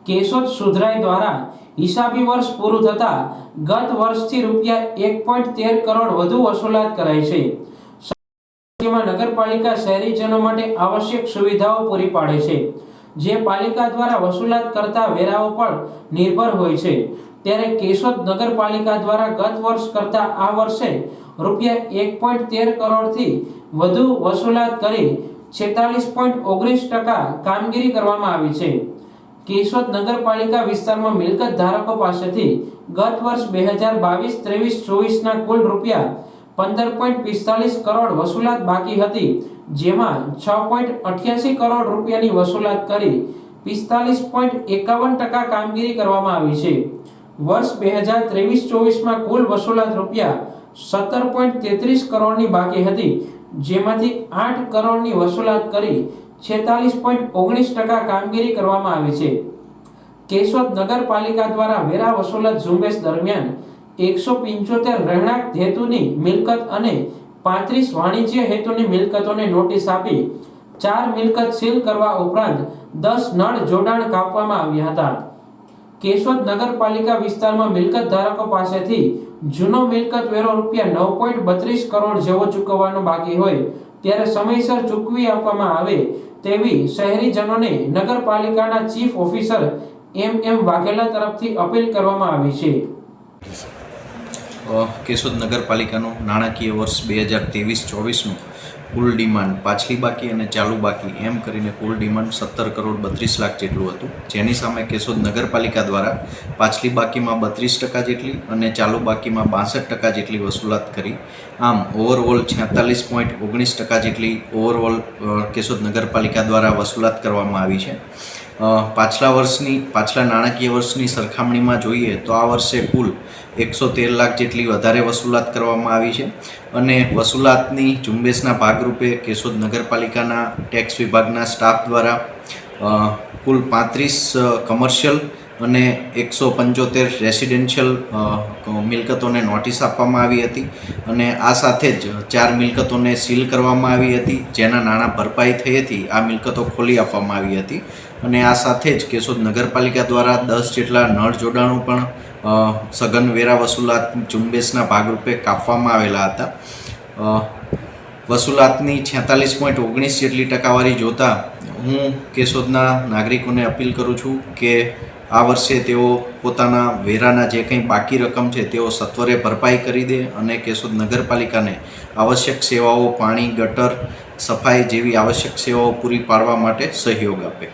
કેશોદ સુધરાઈ દ્વારા હિસાબી વર્ષ પૂરું થતા ગત વર્ષથી રૂપિયા 1.13 કરોડ વધુ વસૂલાત કરાઈ છે। જેમાં નગરપાલિકા શહેરીજનો માટે આવશ્યક સુવિધાઓ પૂરી પાડે છે, જે પાલિકા દ્વારા વસૂલાત કરતા વેરાઓ પર નિર્ભર હોય છે। ત્યારે કેશોદ નગરપાલિકા દ્વારા ગત વર્ષ કરતા આ વર્ષે રૂપિયા 1.13 કરોડથી વધુ વસૂલાત કરી 46.19% કામગીરી કરવામાં આવી છે। કેશોદ નગરપાલિકા વિસ્તારમાં મિલકત ધારકો પાસેથી ગત વર્ષ 2022-23-24 કુલ રૂપિયા 15.45 કરોડ વસૂલાત બાકી હતી, જેમાં 6.88 કરોડ રૂપિયાની વસૂલાત કરી 45.51% કામગીરી કરવામાં આવી છે। વર્ષ 2023-24 કુલ વસૂલાત રૂપિયા 17.33 કરોડની બાકી હતી, જેમાંથી 8 કરોડની વસૂલાત કરી 46.19% કામગીરી કરવામાં આવી છે। કેશોદ નગરપાલિકા દ્વારા વેરા વસૂલાત ઝુંબેશ દરમિયાન 175 રહેણાંક હેતુની મિલકત અને 35 વાણિજ્ય હેતુની મિલકતોને નોટિસ આપી 4 મિલકત સીલ કરવા ઉપરાંત 10 નળ જોડાણ કાપવામાં આવ્યા હતા। કેશોદ નગરપાલિકા વિસ્તારમાં મિલકત ધારકો પાસેથી જૂનો મિલકત વેરો રૂપિયા 9.32 કરોડ જેવો ચૂકવવાનો બાકી હોય ત્યારે સમયસર ચૂકવી આપવામાં આવે તેવી શહેરીજનોને નગરપાલિકાના ચીફ ઓફિસર એમ વાઘેલા તરફથી અપીલ કરવામાં આવી છે। કેશોદ નગરપાલિકાનું નાણાકીય વર્ષ 2023-24નું કુલ ડિમાન્ડ પાછલી બાકી અને ચાલુ બાકી એમ કરીને કુલ ડિમાન્ડ 17 કરોડ 32 લાખ જેટલું હતું, જેની સામે કેશોદ નગરપાલિકા દ્વારા પાછલી બાકીમાં 32% જેટલી અને ચાલુ બાકીમાં 62% જેટલી વસૂલાત કરી। આમ ઓવરઓલ 46.19% જેટલી ઓવરઓલ કેશોદ નગરપાલિકા દ્વારા વસૂલાત કરવામાં આવી છે। પાછલા નાણાકીય વર્ષની સરખામણીમાં જોઈએ તો આ વર્ષે કુલ 113 લાખ જેટલી વધારે વસૂલાત કરવામાં આવી છે અને વસૂલાતની ઝુંબેશના ભાગરૂપે કેશોદ નગરપાલિકાના ટેક્સ વિભાગના સ્ટાફ દ્વારા કુલ 35 કમર્શિયલ અને 175 રેસિડેન્શિયલ મિલકતોને નોટિસ આપવામાં આવી હતી અને આ સાથે જ 4 મિલકતોને સીલ કરવામાં આવી હતી, જેના નાણાં ભરપાઈ થઈ હતી। આ મિલકતો ખોલી આપવામાં આવી હતી અને આ સાથે જ કેશોદ નગરપાલિકા દ્વારા 10 જેટલા નળ જોડાણો પણ સઘન વેરા વસૂલાત ઝુંબેશના ભાગરૂપે કાપવામાં આવેલા હતા। વસૂલાતની 46.19 જેટલી ટકાવારી જોતા હું કેશોદના નાગરિકોને અપીલ કરું છું કે આ વર્ષે તેઓ પોતાના વેરાના જે કંઈ બાકી રકમ છે તેઓ સત્વરે ભરપાઈ કરી દે અને કેશોદ નગરપાલિકાને આવશ્યક સેવાઓ, પાણી, ગટર, સફાઈ જેવી આવશ્યક સેવાઓ પૂરી પાડવા માટે સહયોગ આપે।